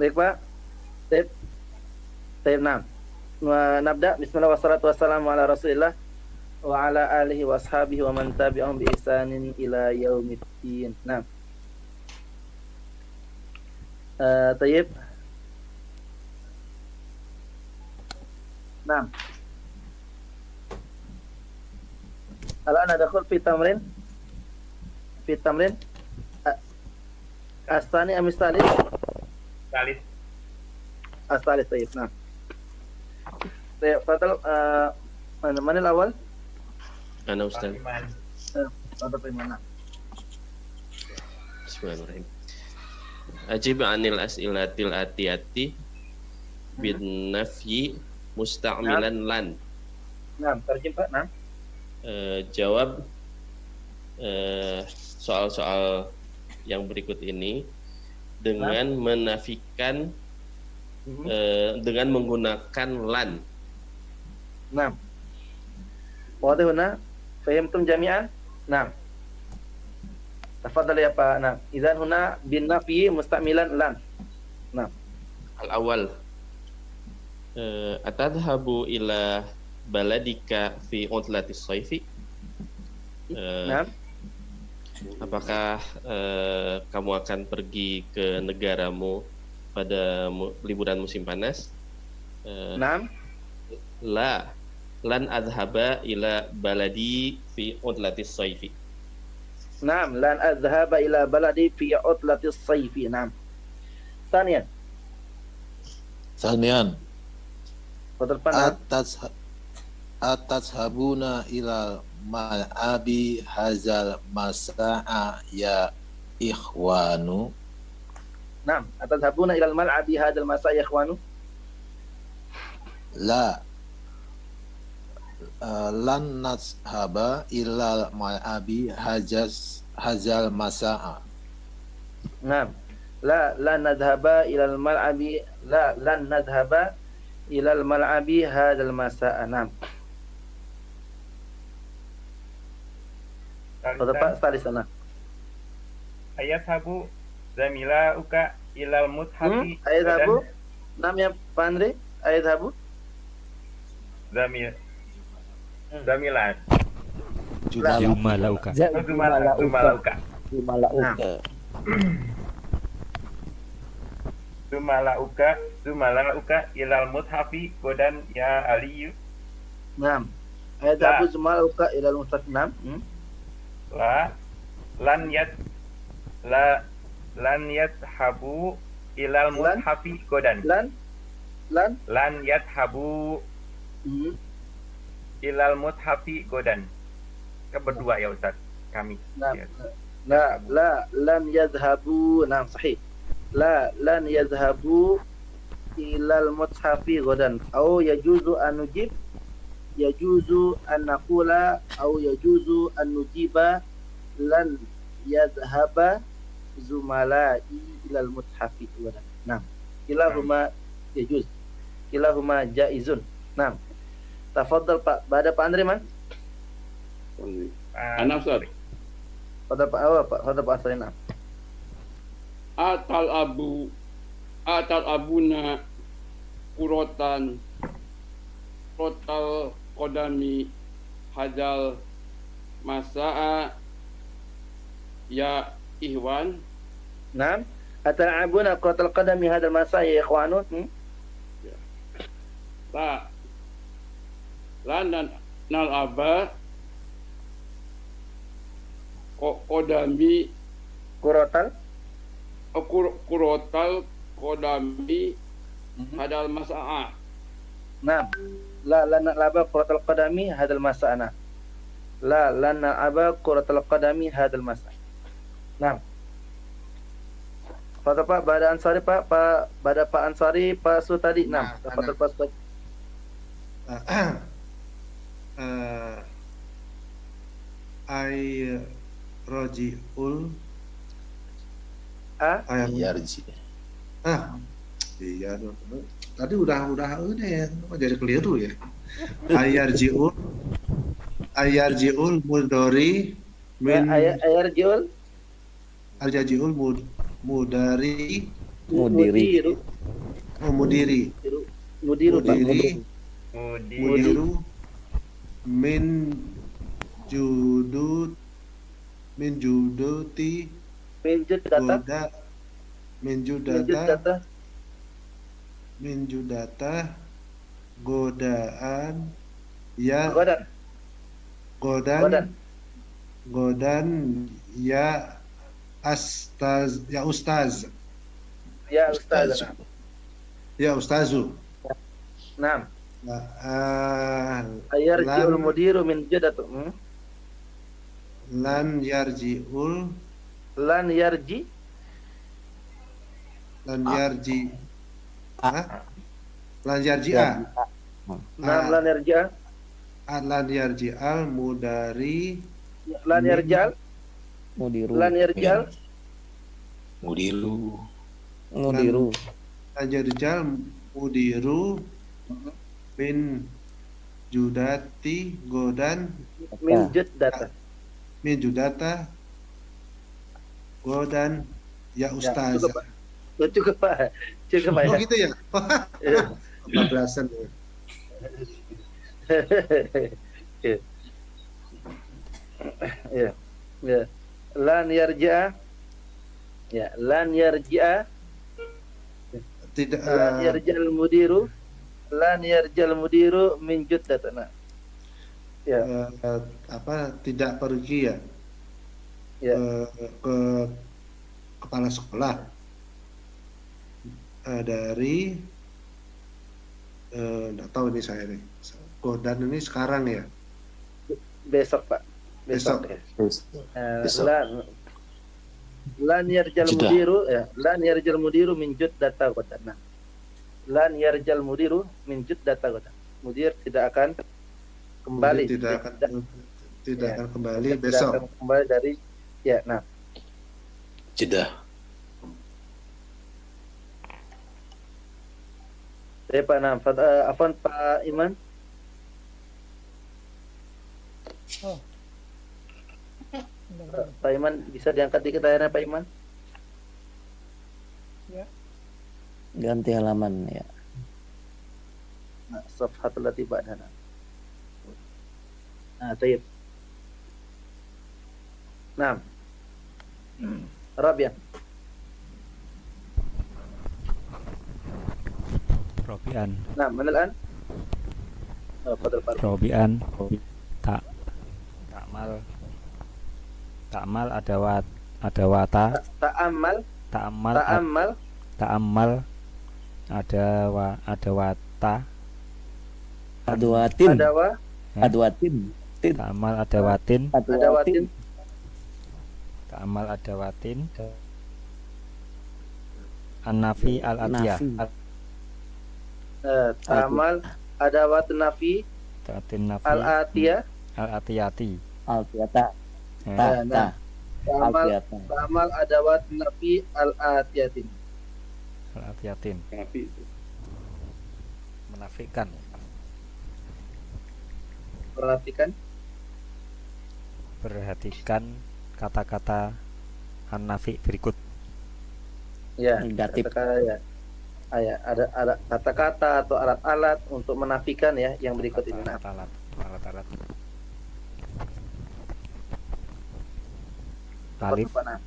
Baik Pak. Tip. Tip 6. Nabda. Bismillah wassalatu wassalamu ala Rasulillah wa ala alihi wa ashabihi wa man tabi'ahum bi ihsanin ila yaumiddin. Nah. Tayyib. Nah. Al-an nadkhul fi tamrin. Fi tamrin. As-tsani am as-tsalits? Salis. As-tsalits. Tayyib. Nah. Tayyib, fadal mana al-awwal? Ana Ustaz. Fadal mana? Bismillahirrahmanirrahim. Ajib anil as'ilatil atiyati bin nafyi musta'milan lan. Nah, terjem Pak. Nah. Jawab soal-soal yang berikut ini dengan menafikan dengan menggunakan lan. Nah. Wadih huna? Fahimtum jami'an? Nah. Tafadhal ya Pak. Nah, idzan huna bin nafyi musta'milan lan. Nah. Al-awwal atadhabu ila baladika fi utlatis shayfi. Nah. Apakah kamu akan pergi ke negaramu pada liburan musim panas? Nah. La lan adhaba ila baladi fi utlatis shayfi. Naam, lan adhhaba ila baladi fi utlatis sayfi. Naam. Thaniyan. Fadal Pak. Atashabuna ila mal'abi hazal masa'a ya ikhwanu. Naam, atadhabuna ila al-mal'abi hadzal masa ya ikhwanu? La lan nashaba ila mal'abi hazal masa'a. Naam. La lan nadhhaba ila al-mal'abi lan nadhhaba ila al-mal'abi hadzal masa. Naam. Fadal Pak, tadi sana. Ayat habu zamila uka ilal muthafi. Ayat habu. Namanya Pak Andre, ayat habu. Zamilan. Jumalauka. Zumalauka. Zumalauka ilal muthafi godan ya aliyu. Naam. Ayat habu zumalauka ila al-mushaf. Naam. Lan yadhabu ilal muthafi godan. Lan yadhabu ilal muthafi godan. Berdua ya Ustaz, kami. Lan yadhhabu. Naam, sahih. Lan yadhhabu ilal muthafi godan. Au yajuzu an nujib, yajuzu an naqula, au yajuzu an nujiba lan yadhhaba zumalai ilal muthafi godan. Naam. Kilahuma yajuz. Kilahuma jaizun. Naam. Tafadhal Pak. Bada Pak Andre man? Ana Ustaz. Fadal Pak awal Pak. Fadal Pak Asri. Naam. Atal abuna kurotal kodami hajal masa'a ya ihwan. Naam. Atal'abuna quratal qadami hadzal masa ya ikhwanun? Lan nal'aba kodami Kurotal kodami hadal masa'a. Naam. La nal'aba quratal qadami hadzal masa'ana. La nal'aba quratal qadami hadzal masa'. Naam. Fadal Pak, Bada Ansari Pak, Bada Pak Ansari, Pak Sutadi. Naam. Fadal Pak Sutadi. Ay rojiul Yarji. Iya dong. Tadi udah ini ya, jadi keliru ya. Ayarjiul mudori min Ayarjiul Al-Jajiul Mudari Mudiru Oh, mudiri. Mudiru Pak. Mudiri. Mudi. Mudiru. Min judut. Min juduti. Minjud data. Goda. Min Minjud judata. data. Min judata. Godaan. Ya. Godan. Godan. Godan. Ya. Ya ustaz. Ya Ustaz. Ya ustazu. Naam. Lan Ayarji'ul mudiru min judatu. lan yarji'ul Lan yarji. lan yarji Hah? Lan yarji'a Naam lan yarja. lan yarji'al mudari Lan yarjal. Mudiru. Lan yarjal. Mudiru. Mudiru. lan yarjal mudiru min judati godan Minjud data. min judata godan ya ustaz. Cukup Pak. Cukup Pak. Cukup Pak. Oh Ya. gitu ya. 14-an ya. Ya. Ya. Lan yarja. Ya, lan yarja. Tidak Lan yarjal mudiru. Lan yarjal mudiru min juddatana. Ya. tidak pergi ya, Ya. ke kepala sekolah dari nggak tahu ini saya nih. Godan ini sekarang ya. Besok Pak. Besok. Ya. Besok. Lan yarjal Sudah. mudiru ya. Lan yarjal mudiru min juddata godana. Lan yarjal mudiru min juddata godana. Mudir tidak akan kembali. Mudir tidak Ya. akan kembali Tidak besok. akan kembali dari ya. Nah, Jeda. saya Pak Nam. Afwan Pak Iman. Pak Iman bisa diangkat dikit akhirnya Pak Iman. Ganti halaman ya. Nah, safhatul lati ba'dana. Nah, tayyib. Naam. Rabi'ah. Robian. Naam, mana الآن؟ Fadal Pak. Robian. Takmal. Takmal ada wata. Ta'ammal, Ta'amal. ta'ammal, Ta'amal. Ada wata. Adwatin. adawa, Adwatin. Ta'amal ada watin. adawatin, Ta'amal ada watin. An-nafi al-atiyah. Nafi. ta'amal, adawat nafi, Ta'atin nafi. al-atiyah, Al-atiyati. Alfiata. Eh, Ta. nah. ta'amal, Alfiata. ta'amal, adawat nafi, al-atiyatin. Al-atiyatin. Tapi Menafikan. Perhatikan kata-kata an-nafi berikut. Ya, Negatif. kata-kata ya. Ada kata-kata atau alat-alat untuk menafikan ya yang berikut ini. Nah, Alat-alat. apa Alif. tuh, Pak? Nah,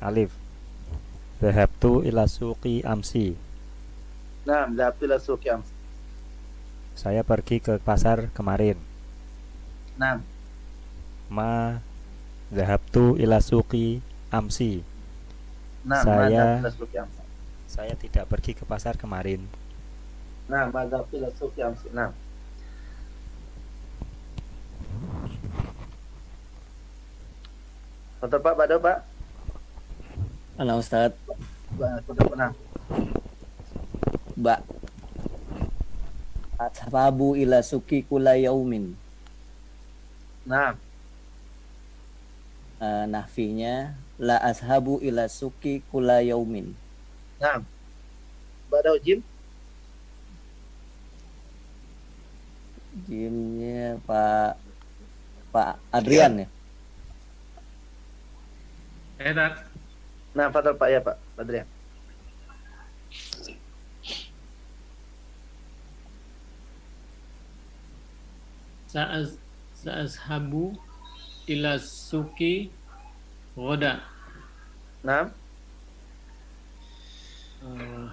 Alif. Dhahabtu ila suqi amsi. nah, dhahabtu ila suqi amsi. Saya pergi ke pasar kemarin. Nah, Ma dhahabtu ila suqi amsi. nah, Saya- ma dhahabtu ila suqi amsi. Saya tidak pergi ke pasar kemarin. Nah, ma dhahabtu ila suqi amsi. Nah, Betul Pak, Bado Pak. Ana Ustaz. Betul Pak. Nah, Ba. Ashabu ila suki kula yaumin. nah, Nahfinya la ashabu ila suki kula yaumin. nah. Bado Jim. Jimnya Pak Adrian ya. Nah, betul Pak ya Pak, Badrian. Sa'azhabu ila suki ghoda. Nah,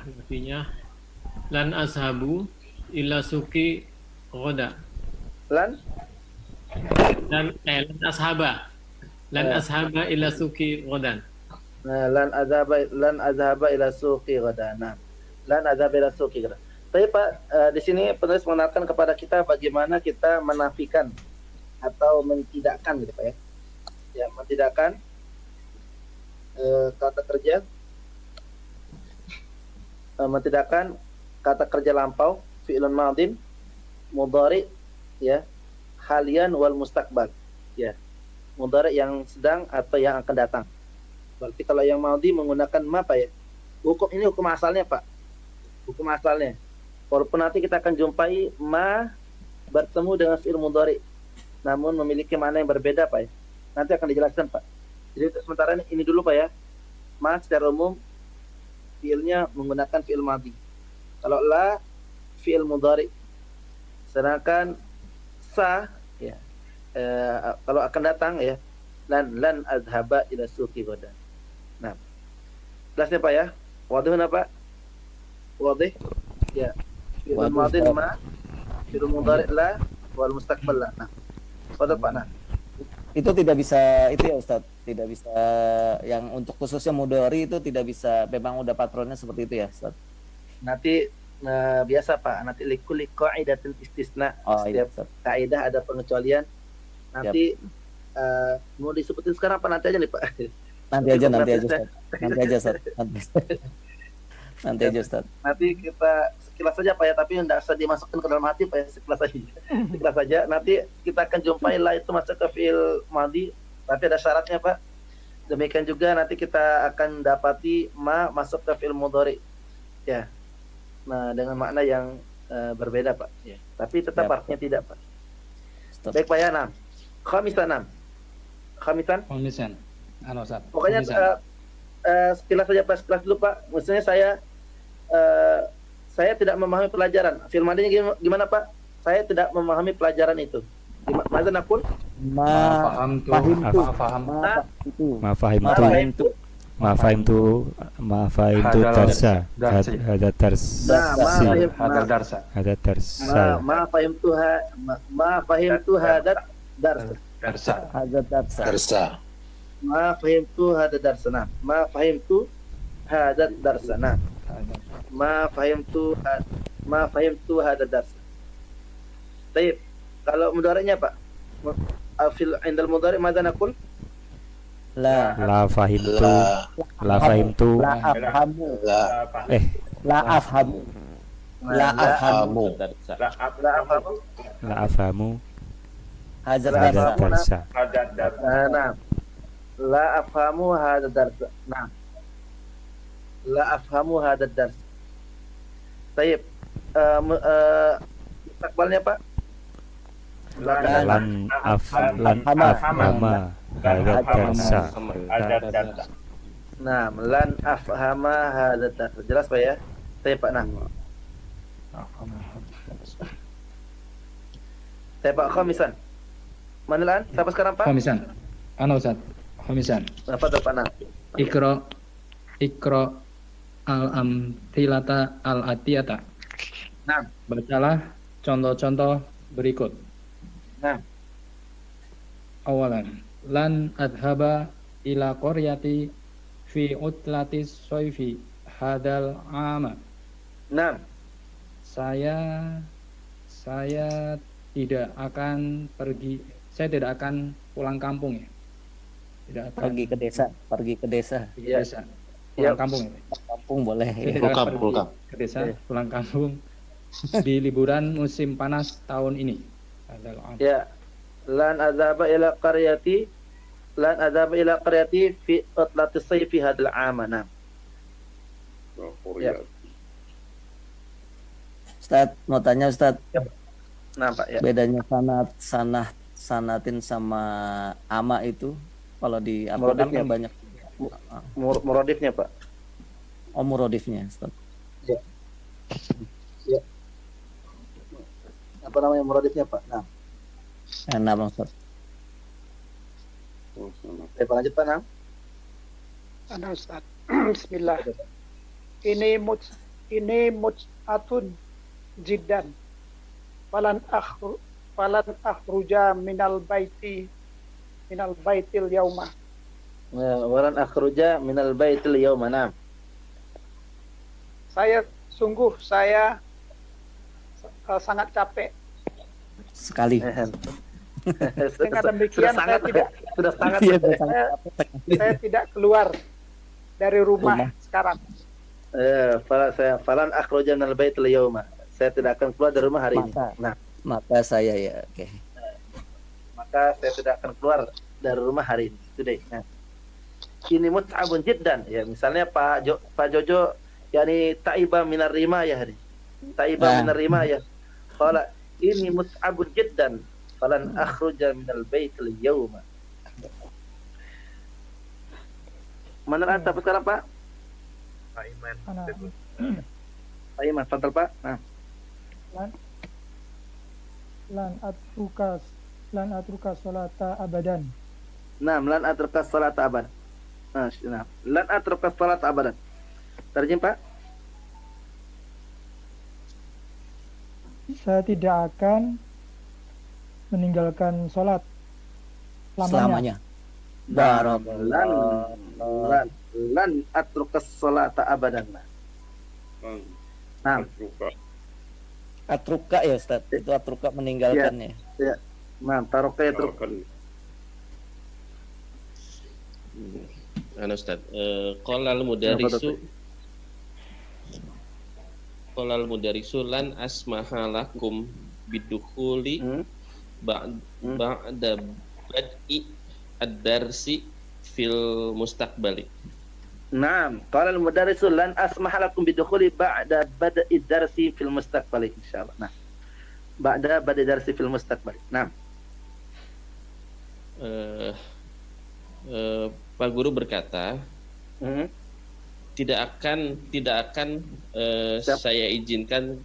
Artinya lan azhabu ila suki ghoda. lan Lan ashaba ila suki ghodan. lan azhaba ila suqi ghadan. Nah, lan azhaba ila suqi ghadan. Tapi Pak, di sini penulis menerangkan kepada kita bagaimana kita menafikan atau mentidakkan gitu Pak ya. Ya, mentidakkan kata kerja mentidakkan kata kerja lampau fi'lun madin mudhari ya halian wal mustaqbal ya mudhari yang sedang atau yang akan datang. Berarti kalau yang madhi menggunakan ma Pak ya. Ini hukum asalnya Pak. Hukum asalnya. Walaupun nanti kita akan jumpai ma bertemu dengan fi'il mudhari namun memiliki makna yang berbeda Pak ya. Nanti akan dijelaskan Pak. Jadi untuk sementara ini dulu Pak ya. Ma secara umum fi'ilnya menggunakan fi'il madhi. Kalau la fi'il mudhari. Sedangkan sa ya kalau akan datang ya lan azhaba ila suqi ghadan. Nah. Jelasnya Pak ya. Wadih Pak? Wadih? Ya. Fi'il madhi ma fi'il mudhari la wal mustaqbal la. Nah. Wadih Pak nah. Itu tidak bisa itu ya Ustaz, tidak bisa yang untuk khususnya mudhari itu tidak bisa, memang udah patronnya seperti itu ya Ustaz. Nanti biasa Pak, nanti likulli qaidatin istisna. Setiap kaidah ada pengecualian. Nanti mau disebutin sekarang apa nanti aja nih Pak? Nanti aja Ustaz. Nanti aja Ustaz. Nanti kita sekilas saja Pak ya, tapi tidak usah dimasukkan ke dalam hati Pak ya, sekilas saja. Sekilas saja. Nanti kita akan jumpai la itu masuk ke fi'il madhi, tapi ada syaratnya Pak. Demikian juga nanti kita akan dapati ma masuk ke fi'il mudhari. Ya. Nah, dengan makna yang berbeda Pak. Ya. Tapi tetap artinya tidak Pak. Stop. Baik Pak ya, nah. Khamisan. Ustaz. Pokoknya sekilas saja Pak, sekilas dulu Pak. Maksudnya saya tidak memahami pelajaran. Firmannya gimana Pak? Saya tidak memahami pelajaran itu. Masa nakul? Ma fahimtu darsa. Hada darsa. Ma fahimtu hadat darsa. Ma fahimtu hadat darsa. Nah, ma fahimtu hadat darsa. Nah, ma fahimtu hadat darsa. Baik, kalau mudhari'nya Pak? Indal mudhari' madza naqul? La fahimtu la afhamu hadzal darsa. Nah, la afhamu hadzal darsa. Nah, la afhamu hadzal darsa. Baik, mustaqbalnya Pak? Lan afhama hadzal darsa. Nah, lan afhama hadzal darsa. Jelas Pak ya? Baik Pak, nah. Saya Pak Khamisan. Mana lan? Sampai sekarang Pak? Khamisan. Ustaz. Khamisan. Apa tuh Pak? Nah. Ikra al-amthilata al-atiyata. Nah. Bacalah contoh-contoh berikut. Nah. Awalan, lan adhaba ila qaryati fi utlatis soifi hadal ama. Nah. Saya tidak akan pulang kampung ya. Tidak akan pergi ke desa. Iya. Pulang kampung ya. Kampung boleh. Saya tidak akan pergi ke desa, pulang kampung di liburan musim panas tahun ini. Ya. Lan adzaba ila qaryati fi utlatis sayfi hadal amana. Ya. Ustaz, mau tanya Ustaz. Ya. Nah, Pak ya. Bedanya sanatin sama ama itu kalau di Al-Qur'an kan banyak muradifnya Pak. Oh, muradifnya Ustaz. Ya. Ya. Apa namanya muradifnya Pak? Nah. Nah, Ustaz. Pak lanjut Pak Nam. Ana Ustaz. Bismillah. Ini mut'atun jiddan. Falan akhruja minal baitil yauma. Walan akhruja minal baitil yauma. Nam. Saya sangat capek. Sekali. Dengan demikian saya tidak keluar dari rumah sekarang. Falan akhruja minal baitil yauma. Saya tidak akan keluar dari rumah hari ini. Nah, Maka saya ya, oke. Maka saya tidak akan keluar dari rumah hari ini. Today. Nah. Ini mut'abun jiddan. Ya, misalnya Pak Jojo yani ta'iba minar rima ya hari. Ta'iba minar rima ya. Qala ini mut'abun jiddan. Falan akhruja minal baitil yawma. Mana ada sekarang Pak? Pak Iman. Pak Iman, fadal Pak. Nah. Lan atruka salata abadan. Nah, lan atruka salata abadan. Nah, lan atruka salata abadan. Terjem Pak. Saya tidak akan meninggalkan sholat Selamanya. Barakallah. Lan atruka salata abadan. Nah. Atruka ya Ustaz. Itu atruka meninggalkannya. Ya. Nah, taroka ya truk. Ustaz. Qolal mudarisu lan asmahalakum bidukhuli ba'da bad'i ad-darsi fil mustaqbali. Naam, qala al-mudarrisu lan asmah lakum bidukhuli ba'da bad'i darsi fil mustaqbali insyaallah. Nah. Ba'da bad'i darsi fil mustaqbali. Naam. Pak Guru berkata, tidak akan saya izinkan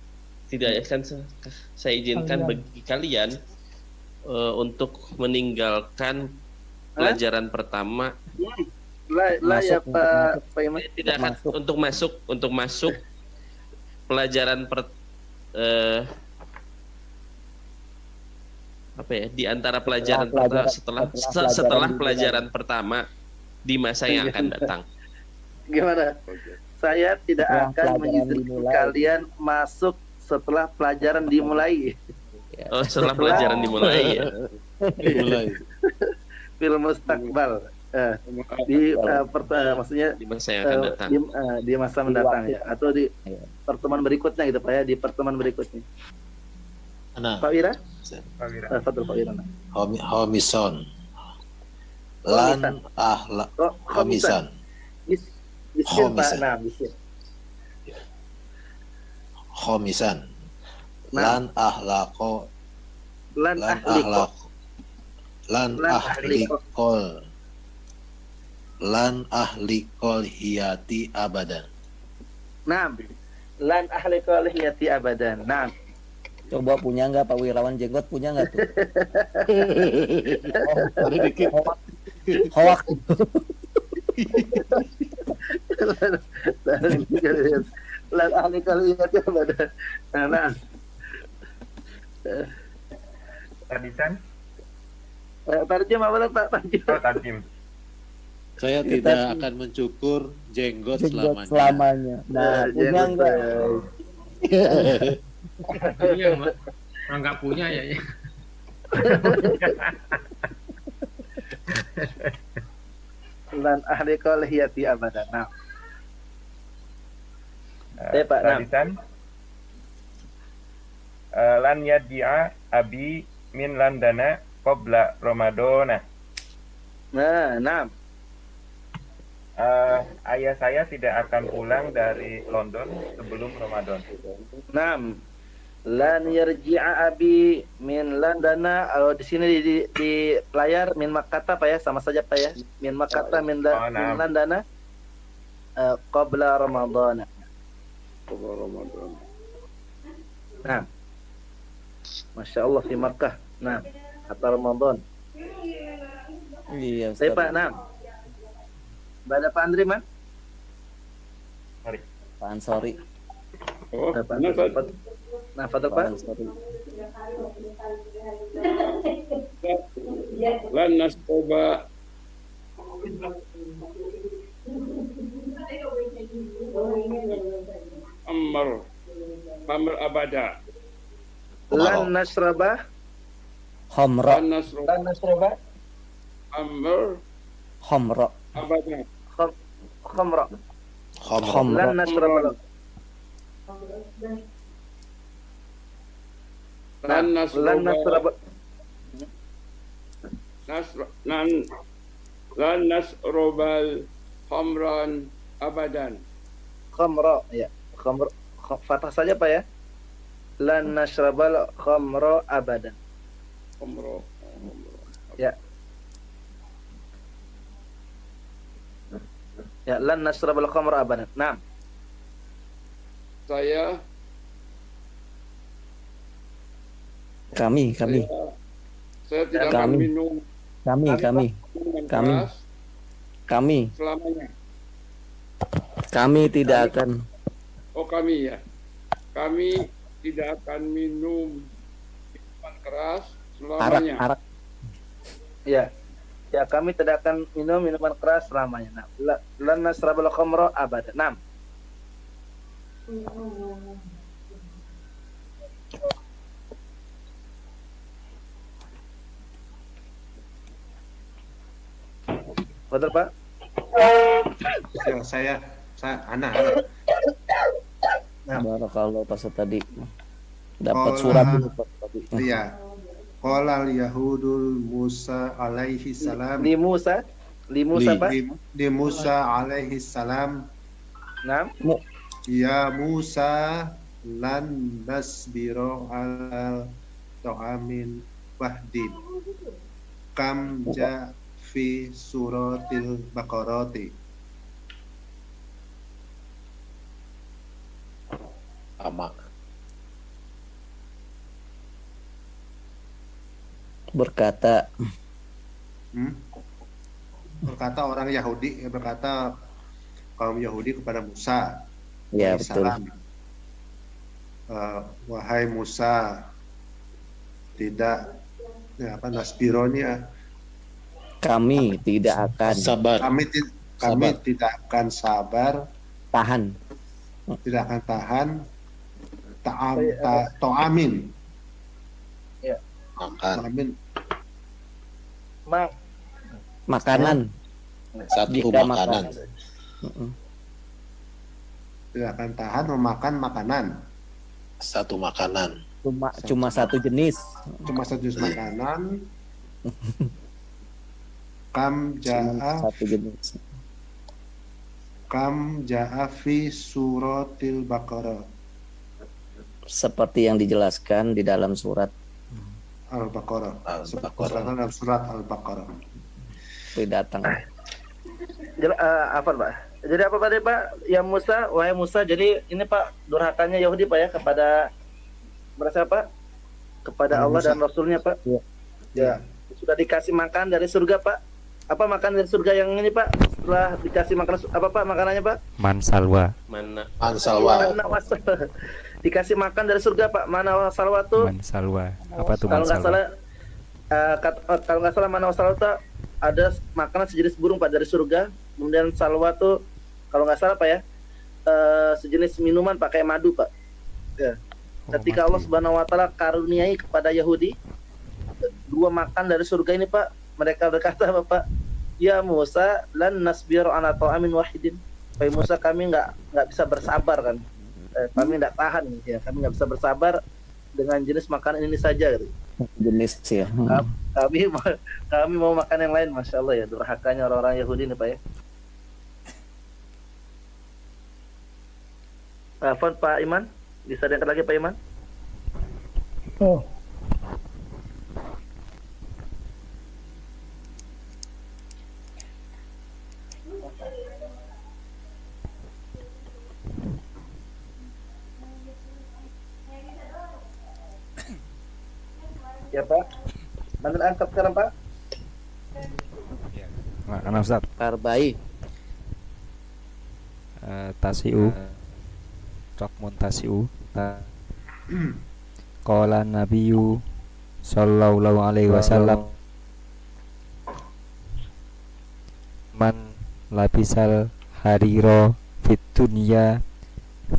bagi kalian untuk meninggalkan pelajaran pertama. Ya Pak Iman. Tidak akan untuk masuk pelajaran di antara pelajaran pertama setelah pelajaran pertama di masa yang akan datang. Gimana? Saya tidak akan mengizinkan kalian masuk setelah pelajaran dimulai. Oh, setelah pelajaran dimulai ya. Dimulai. Fil mustaqbal. Maksudnya di masa yang akan datang. Di masa mendatang ya, atau di pertemuan berikutnya gitu Pak ya, di pertemuan berikutnya. Nah. Pak Wira? Fadhil Pak Wira. Homison. Lan homisan. Miskin Pak. Nah, miskin. Homisan. Lan ahlako. Lan ahlikol. Lan ahlikol hiyati abadan. Naam. Lan ahlikol hiyati abadan. Naam. Coba punya nggak Pak Wirawan Jenggot, punya nggak tuh? Ada dikit. Hoak. Lan ahlikol hiyati abadan. Nah. Tadisan? Tarjem apa Pak? Tarjem. Saya tidak akan mencukur jenggot selamanya. Nah, punya enggak? Punya, Mbak. Kalau nggak punya ya. Lan ahlikol hiyati abadan. Nah. Pak Tadisan? Lan yadi'a abi min landana qabla Ramadana. Nah. Ayah saya tidak akan pulang dari London sebelum Ramadan. Naam. Lan yarji'a abi min landana. Di sini di layar min Makkata Pak ya, sama saja Pak ya. Min Makkata min landana qabla Ramadana. Nah. Masya Allah di Makkah. Nah. atau Ramadan. Iya, Saya Ustaz. Pak, nah. Ada Pak Andri, Man? Pak Ansori. Oh, Ada Pak benar, Andri. Pak. Nah, Fadal Pak Pak. Ansori. Lan nasroba Amr abada. Lan nasrabah Homro. Lan nasroba Amr Homro. abada. khamra. Homro. Lan nasrabah. Lan Lan nasroba nasrabah. lan nasrobal khamran abadan. Khamra, ya. Khamra. Fathah saja Pak ya. Lan nasrabal khamra abadan. Khamra. Ya. Ya, lan nasrabal khamra abadan. Nah, Saya Kami. saya tidak akan Kami. minum Kami. minuman Kami. keras Kami. selamanya. Kami tidak akan. Oh, kami ya. Kami tidak akan minum minuman keras selamanya. Arak. ya. Ya, kami tidak akan minum minuman keras selamanya. Nah, lan nasrabal khamra abadan. Nah, betul Pak? Ya, saya anak. Barakallah pas tadi dapat Qala- surat ini Pak, tadi. Iya. Qala al-yahudul Musa alaihi salam. Li Musa Pak? Di Musa alaihi salam. Nah, Ya Musa lan nasbiro al ta'amin wahdin. Kam ja fi suratil Baqarati. Sama. Berkata Berkata orang Yahudi, berkata kaum Yahudi kepada Musa. ya alaihi betul. salam, wahai Musa, tidak nasbironya, Kami tidak akan Sabar. kami tidak akan sabar, tahan. tidak akan tahan to'amin. ya. Makan. To'amin. Makanan. Satu Jika makanan. Tidak akan tahan memakan makanan. Satu makanan. Cuma satu jenis. Cuma satu jenis makanan. Kam Satu jenis. ja'a fi suratil Baqarah. Seperti yang dijelaskan di dalam surat Al-Baqarah. Al-Baqarah. Dalam surat Al-Baqarah. itu datang. Apa Pak? Jadi apa tadi Pak? Ya Musa, wahai Musa, jadi ini Pak durhakanya Yahudi Pak ya kepada berapa Pak? Kepada Allah Musa. dan Rasulnya Pak. Ya. Sudah dikasih makan dari surga Pak. Apa makan dari surga yang ini Pak? Setelah dikasih makan apa Pak makanannya Pak? Mansalwa. Mansalwa. Dikasih makan dari surga Pak. Mana salwa tuh? Mansalwa. Apa tuh Kalau nggak mansalwa? salah, kalau nggak salah mana salwa tuh ada makanan sejenis burung Pak dari surga. Kemudian salwa tuh kalau nggak salah Pak ya sejenis minuman pakai madu Pak. Ya. Ketika Allah Subhanahu Wa Taala karuniai kepada Yahudi dua makan dari surga ini Pak, mereka berkata Bapak, ya Musa lan nasbir ala ta'amin wahidin. Wahai Musa, kami nggak bisa bersabar kan, kami nggak tahan ya, kami nggak bisa bersabar dengan jenis makanan ini saja gitu. Jenis ya. Kami mau makan yang lain, masya Allah ya, durhakanya orang-orang Yahudi ini Pak ya. Telepon Pak Iman, bisa diangkat lagi Pak Iman? Oh, Ya Pak. Ambil angkat sekarang Pak. Mana Ustaz? Karbai. Tasiu. Rokmun tasiu. Qala Nabiyyu sallallahu alaihi wasallam man labisal hariro fit dunya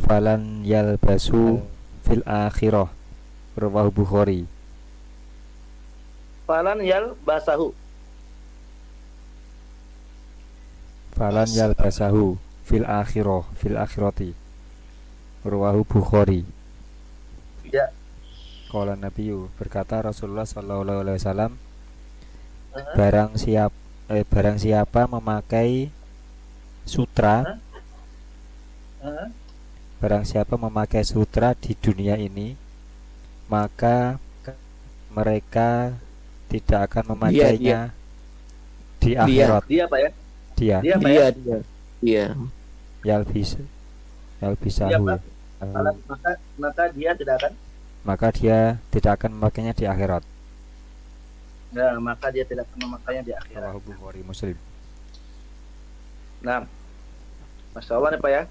falan yalbasu fil akhirah. Rawahu Bukhari. Falan yal basahu. Falan yalbasahu fil akhirati. Rawahu Bukhari. Ya. Qala Nabiyyu, berkata Rasulullah sallallahu alaihi wasallam, barang siapa memakai sutra, barang siapa memakai sutra di dunia ini, maka mereka tidak akan memakainya di akhirat. Dia Pak ya? Dia. Pak ya? Dia. Yalbisahu. Iya, Pak. Maka dia tidak akan. Maka dia tidak akan memakainya di akhirat. Ya, maka dia tidak akan memakainya di akhirat. Rawahu Bukhari Muslim. Nah, Masya Allah nih Pak ya,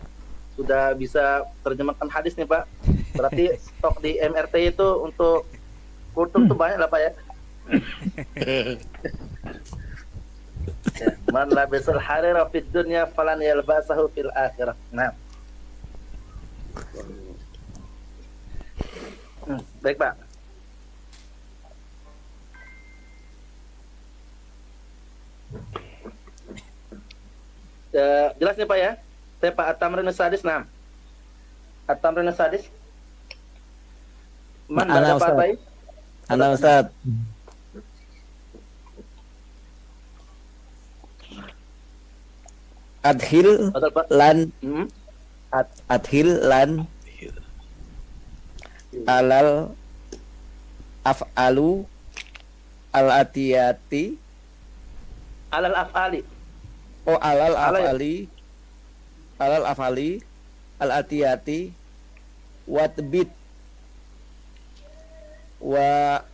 sudah bisa terjemahkan hadis nih Pak. Berarti stok di MRT itu untuk kultur tuh banyak lah Pak ya. Man labisal harira fid dunya falan yalbasahu fil akhirah. Nah. Baik Pak. Jelas nih Pak ya. Saya Pak At-Tamrin As-Sadis. Nah. At-Tamrin As-Sadis. Man ada Pak Baik? Ana Ustaz. Adhil lan adhil lan alal af'alu al atiyati alal af'ali. Oh, alal af'ali al atiyati watbit wa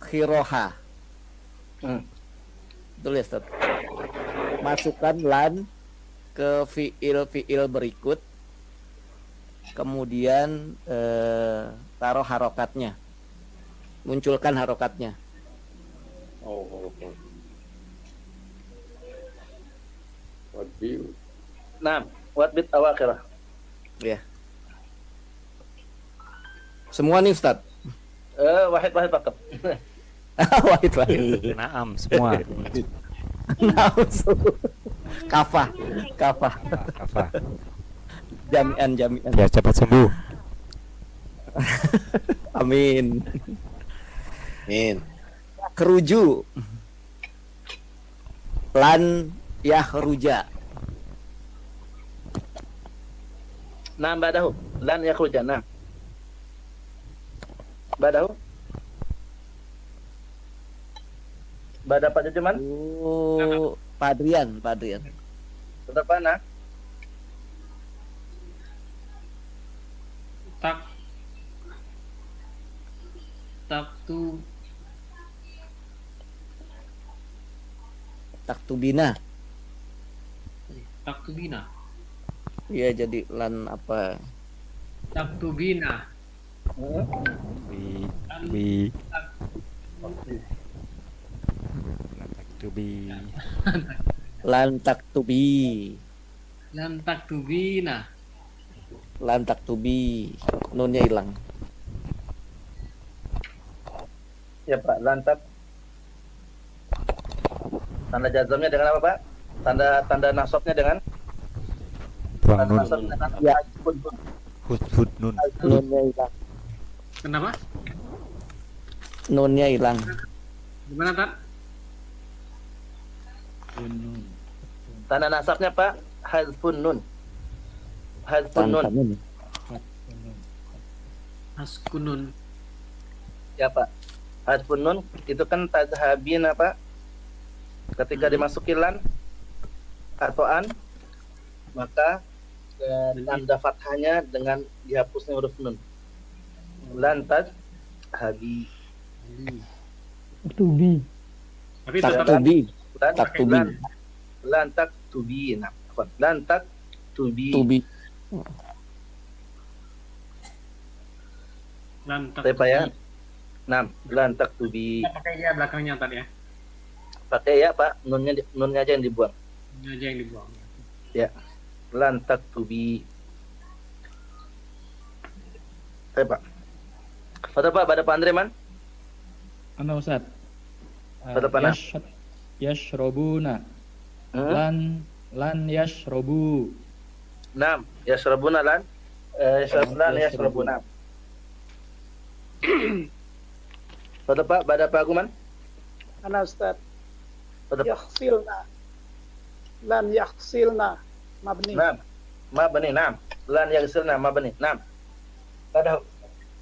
khiroha. Betul ya Ustaz? Masukkan lan ke fiil berikut, kemudian taruh harokatnya, munculkan harokatnya. Nah, watbit awakhirah. Ya. Semua nih Ustaz. Wahid pakat. Wahid. Naam semua. Naam. Kafah. Jami'an. Ya cepat sembuh. Amin. Amin. Keruju. Lan yakhruja. Nah, badahu. Lan yakhruja. Nah. Badahu. Bada Pak Jujuman? Oh, Padrian. Tetap mana? Taktubina. Taktubina. Iya, jadi lan apa? Taktubina. Lan taktubi. Nunnya hilang. Ya Pak, lantak. Tanda jazamnya dengan apa Pak? Tanda nasabnya dengan? Buang nun. Ya. Hud nun. Nunnya hilang. Kenapa? Nunnya hilang. Gimana Pak? Tanda nasabnya Pak, hazfun nun. Haskunun. Ya Pak. Hazfun nun itu kan tazhabin apa? Ketika dimasuki lan atau an, maka tanda fathahnya dengan dihapusnya huruf nun. Lan tazhabi. Tubi. Tapi Tak tetap tubi. Lan Tak tubi. lan tak tubi. Nah, apa? Lan tak tubi. Tubi. lantak. Saya Pak ya. Nah, lan tak tubi. Kita pakai ya belakangnya tadi ya. Pakai ya Pak, nunnya aja yang dibuang. Ini aja yang dibuang. Ya. Lan tak tubi. Saya Pak. Pada Pak, pada Pak Andre man. Ana Ustaz. Pada Pak Nas. Yashrobuna. Hmm? Lan yashrobu. Nam, yashrabuna lan. Lan yashrabuna. Pada Pak Aguman. Ana Ustaz. Pada Yaghsilna. Lan yaghsilna. Mabni. Nam. Mabni, nam. Lan yaghsilna mabni. Nam. Pada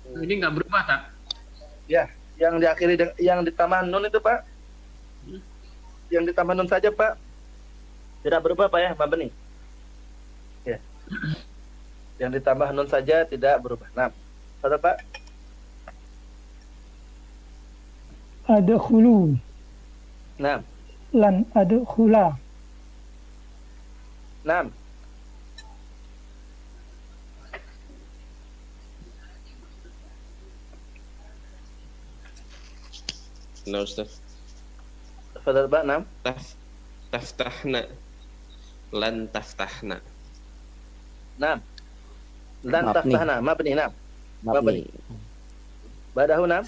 Ini nggak berubah tak? ya, yang diakhiri yang ditambah nun itu Pak. Yang ditambah nun saja Pak. Tidak berubah Pak ya, mabni. Ya. Yang ditambah nun saja tidak berubah. Nah, pada Pak. Adkhulu. Nah, Lan adkhula. nah. Nah, Ustaz. Pada Pak, nah. Taftahna. Lan taftahna. Nah. Lan Mabni. taftahna, mabni, nah. Mabni. Badahu nam.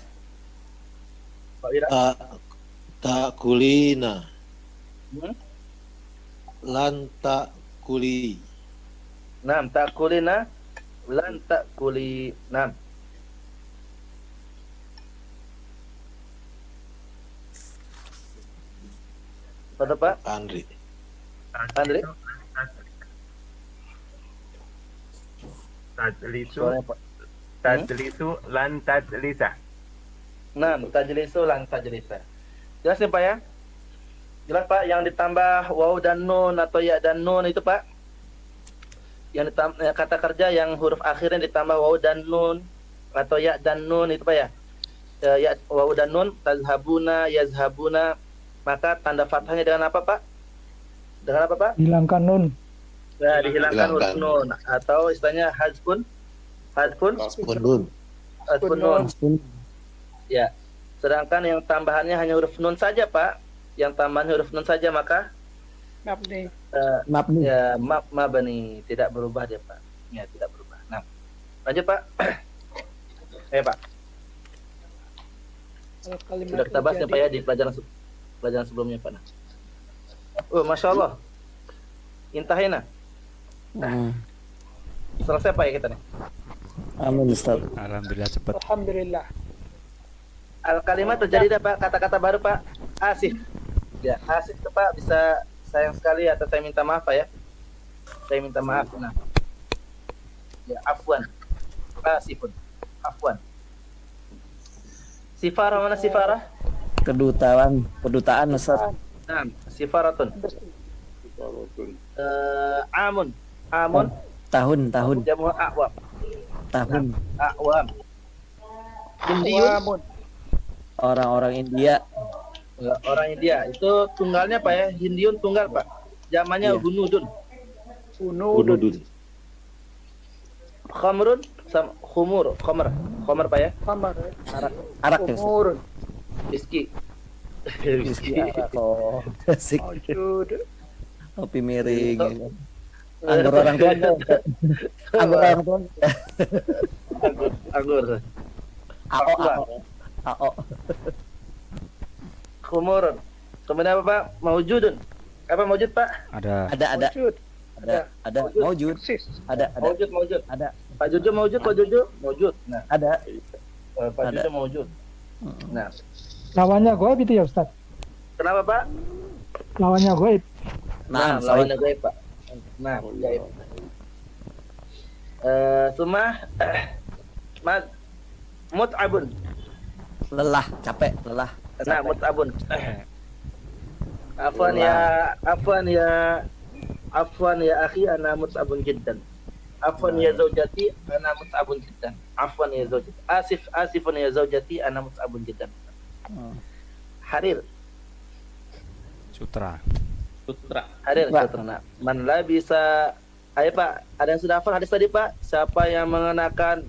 Pak Wira. Takulina. Hmm? Lan takuli. Nam takulina lan takuli. Nam. Pada Pak Andri. Andre. Tajlisu, Suaranya Pak. tajlisu, lan tajlisa. Nam tajlisu lan tajlisa. Jelas ya Pak ya? Jelas Pak, yang ditambah waw dan nun atau ya dan nun itu Pak. Yang ditambah kata kerja yang huruf akhirnya ditambah waw dan nun atau ya dan nun itu Pak ya. Ya waw dan nun, tazhabuna, yazhabuna, maka tanda fathahnya dengan apa Pak? Dengan apa Pak? Hilangkan nun. Ya, dihilangkan huruf Hilangkan. nun atau istilahnya hazfun Punun. nun. Ya. Sedangkan yang tambahannya hanya huruf nun saja Pak. Yang tambahan huruf nun saja maka Mabni. Mabni. ya mabni, tidak berubah dia Pak. Ya, tidak berubah. Nah, lanjut Pak. Pak. Kalau kalimat Sudah kita bahas ya Pak ya di pelajaran sebelumnya Pak. Oh, Masya Allah. Intahina. Selesai Pak ya kita nih. Amin Ustaz. Alhamdulillah cepat. Alhamdulillah. Al kalimat terjadi Pak, kata-kata baru Pak. Asif. Ya, asif itu Pak bisa sayang sekali atau saya minta maaf Pak ya. Saya minta maaf. Nah. Ya, afwan. Asifun. Afwan. Sifarah mana sifarah? Kedutaan Ustaz. Nah, sifaratun. Amun. Tahun. Jamu a'wam. Tahun. A'wam. Hindiyun. Awamun. Orang-orang India. Orang India. Itu tunggalnya Pak ya. Hindiyun tunggal Pak. Zamannya Iya. hunudun. Punudun. Khamrun sama khumur. Khamr Pak ya. Kamar. Arak ya Ustaz. Umurun. Whisky. Whisky, arak. Oh, asik. Mawjud. Kopi miring. Gitu. Anggur orang tua. Anggur orang tua. Anggur. AO. Khumurun. Kemudian apa Pak? Maujudun. Apa maujud Pak? Ada. Ada. Mawjud. Ada. Maujud. Persis. Ada. Maujud. Ada. Pak Jojo maujud, Pak Jojo maujud. Nah, Ada. Pak Jojo maujud. Nah, Lawannya goib itu ya Ustaz. kenapa Pak? Lawannya goib. Nah, lawannya gaib Pak. Nah, gaib. Sumah mut'abun. lelah, capek, lelah. Nah, mut'abun. Afwan ya akhi, ana mut'abun jiddan. Afwan ya zaujati, ana mut'abun jiddan. Afwan ya zaujati. Asifun ya zaujati, ana mut'abun jiddan. Harir. Sutra. Sutra. Harir sutra. Nah, man labisa. Ayo Pak, ada yang sudah hafal hadis tadi Pak? Siapa yang mengenakan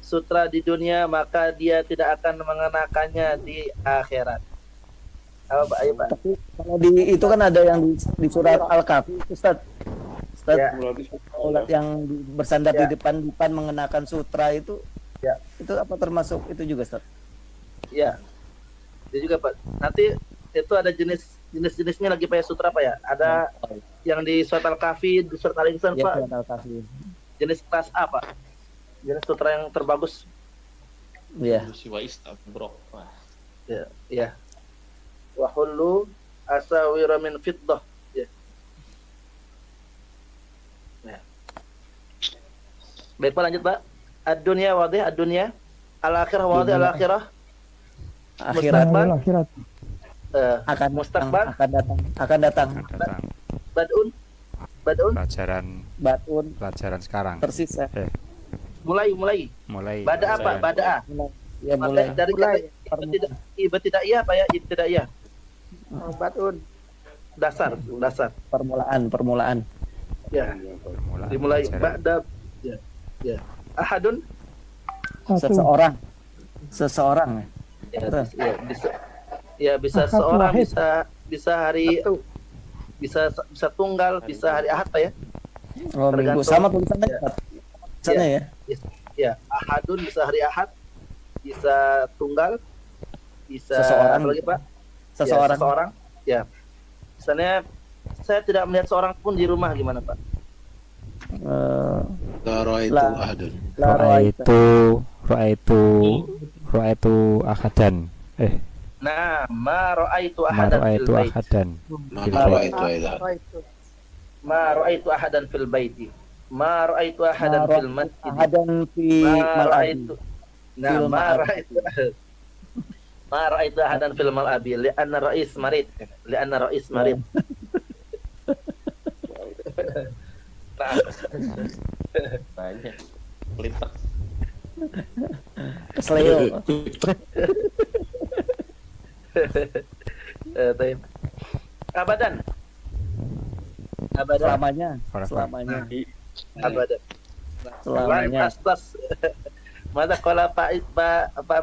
sutra di dunia maka dia tidak akan mengenakannya di akhirat. Apa Pak? Ayo Pak. Tapi kalau di itu kan ada yang di surat Al-Kahfi, Ustaz. Ustaz, Ya. yang bersandar di depan mengenakan sutra itu, Ya. itu apa termasuk itu juga, Ustaz? Ya. Dia juga Pak. Nanti itu ada jenis-jenisnya lagi Pak ya, sutra Pak ya. Ada yang di surat Al-Kahfi, di surat Al-Insan Ya, Pak. surat Al-Kahfi. Jenis kelas A Pak. Jenis sutra yang terbagus. Iya. Siwa istabrok. Ya, ya. Wa hullu asawira min fiddah. Ya. Ya. Baik Pak, lanjut Pak. Ad-dunya wadih, ad-dunya. Al-akhirah wadih, al-akhirah. Akhirat Akhirat. akan Mustaqbal. akan datang. Badun. Pelajaran sekarang. Persis ya. Mulai. Bada apa? Bada. Ya mulai. Dari kata tidak iya Pak ya, tidak iya. Batun. Dasar. Permulaan. Ya. Dimulai ba'da. Ya. Ahadun. Seseorang. Ya, bisa Ahad seorang, wahid. bisa hari bisa tunggal, bisa hari Ahad Pak ya. Oh, minggu sama tulisannya. Tulisannya ya. Ya, ahadun bisa hari Ahad, bisa tunggal, bisa Seseorang. apa lagi Pak? Seseorang. Ya, seseorang. Ya. Misalnya saya tidak melihat seorang pun di rumah, gimana Pak? La ra'aitu ahadun. Ra'aitu ahadan. Nah, ma ra'aitu Ma ahadan ra'aitu fil bait. ahadan. Ma ra'aitu ahadan fil baiti. Ma ra'aitu ahadan fil masjid. Ahadan fi Ma mal'abi. ra'aitu. Nah, Fil ma mal'abi. ra'aitu. Ma ra'aitu ahadan fil mal'abi li'anna ra'is marid. Nah. Banyak. Pelintas. Kesleo. Abadan. Selamanya. Abadan. Selamanya. Lan astas. Masa kalau Pak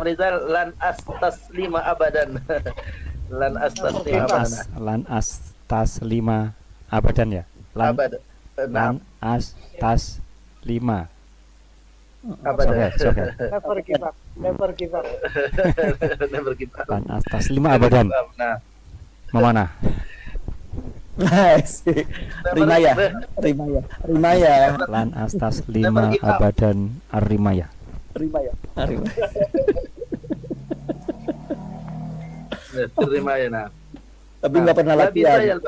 Rizal lan astas 5 abadan. Lan astas 5 abadan. Lan astas 5 abadan ya. Abadan. Lan astas 5. Abadan. Sobat. Never give up. Never give up. Lan astas 5 abadan. Nah. Memana? Rimaya. Lan astas 5 abadan ar-rimaya. Rimaya. Rimaya nah. Tapi nggak pernah latihan.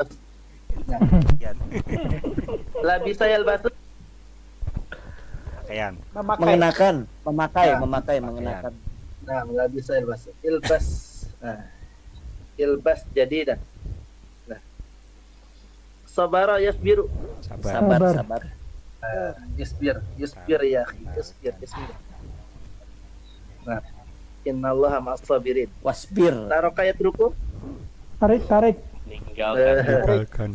Labisa yalbas. Mengenakan, memakai. Nah, labisa yalbas. Ilbas. Nah. Ilbas jadidan. Nah. Sabara yasbiru. Sabar. Yasbir ya akhi. Yasbir. Nah. Innallaha ma'as sabirin. Wasbir. Taraka yatruku. Tarik. Tinggalkan.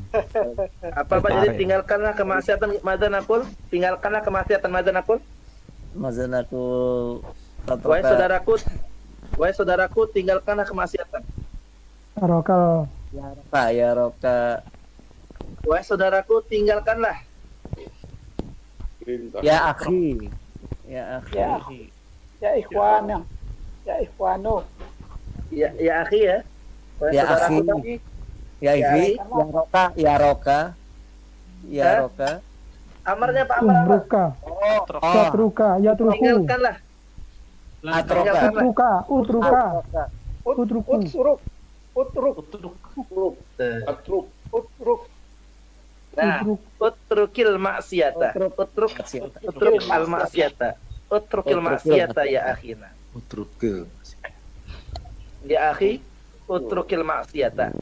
Apa Pak jadi tinggalkanlah kemaksiatan madzan aqul? Tinggalkanlah kemaksiatan madzan aqul? Mazan aku. Wahai saudaraku, tinggalkanlah kemaksiatan. Rokal. Ya roka. Wahai saudaraku, tinggalkanlah. Ya akhi. Ya ikhwana. Ya ikhwano. Ya akhi ya. Wahai Ya saudaraku, akhi. tapi Ya akhi. Ya roka. amarnya Pak Amar apa? Umruka. Ya truku. Tinggalkanlah. Atroka. Utruka. Nah, utrukil maksiata. Utruk al maksiata. Utrukil maksiata ya akhina. Utrukil. Ya akhi, utrukil maksiata.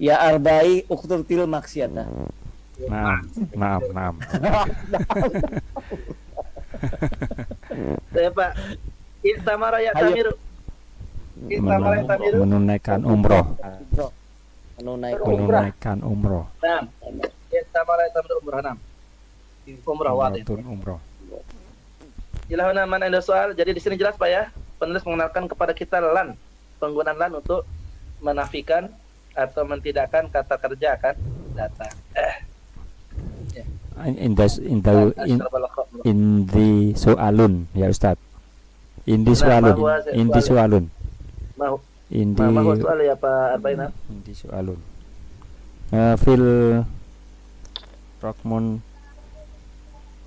Ya arba'i ukturtil maksiata. Naam. Saya Pak. Istamara ya tamiru. menunaikan umroh. Menunaikan umroh. Nah, Istamala tamir umrah nam. Umrah wadih. Umroh. Ilahuna man ada soal. Jadi di sini jelas Pak ya. Penulis mengenalkan kepada kita lan. Penggunaan lan untuk menafikan atau mentidakkan kata kerja akan datang. In the soalun ya Ustaz. In the soalun. In the soalun. In the soal ya Pak Arbaina. In the soalun. Fil Rokmun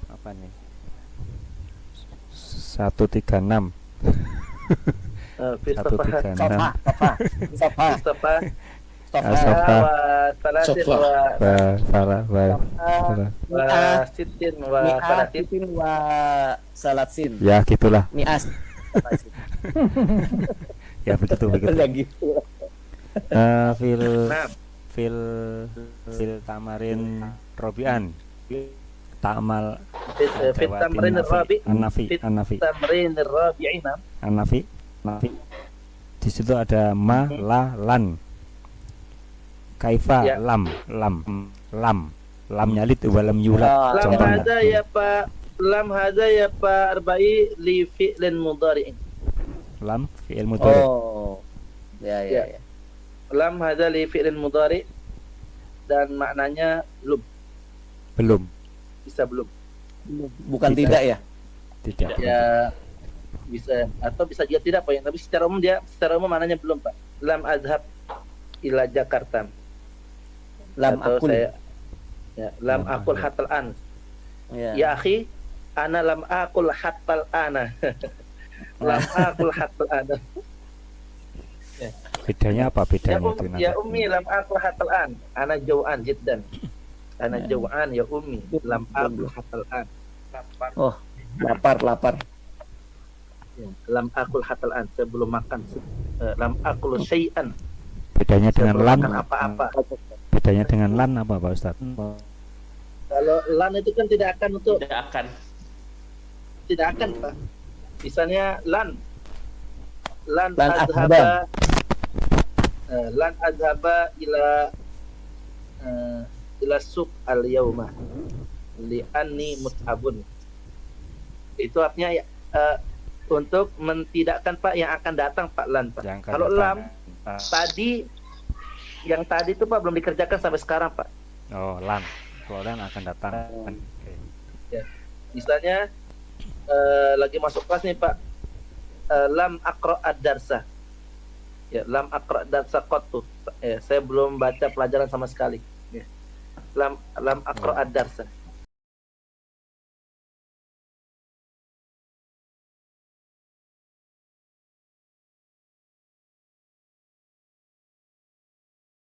apa nih? 136. 136. Ya gitulah. Ya begitu. Fil tamarin Robian ta'mal fit tamrin rabi An-Nafi. Di situ ada ma la lan. Kaifa ya. lam nyalit walam yulad. Lam hadza ya Pak. Lam hadza ya Pak Arba'i li fi'lin mudhari'in. Lam fi'il mudhari'. Oh. Ya. Lam hadza li fi'lin mudhari' dan maknanya belum. Bisa belum. Bukan tidak ya? Tidak. Ya bisa atau bisa juga tidak Pak. Tapi secara umum maknanya belum Pak. Lam azhab ila Jakarta. Lam akul. Lam akul hatal an. Ya akhi, ana lam akul hatal ana. Lam akul hatal ana. Bedanya apa bedanya itu? Ya ummi lam akul hatal an. Ana jau'an jiddan. Ana jau'an ya ummi lam akul hatal an. Oh, lapar. Lam akul hatal an. Saya belum makan. Lam akul syai'an. Bedanya dengan lan apa-apa. Bedanya dengan lan apa Pak Ustaz? Kalau lan itu kan tidak akan Pak. Misalnya lan azhaba ila suq al yauma li anni mut'abun. Itu artinya untuk mentidakkan Pak yang akan datang Pak lan Pak. Kalau lam yang tadi itu Pak belum dikerjakan sampai sekarang Pak. Oh, lan. Kalau lan akan datang. Ya. Misalnya lagi masuk kelas nih Pak. Lam aqra ad-darsa. Ya, lam aqra ad-darsa qattu. Saya belum baca pelajaran sama sekali. Ya. Lam aqra ad-darsa.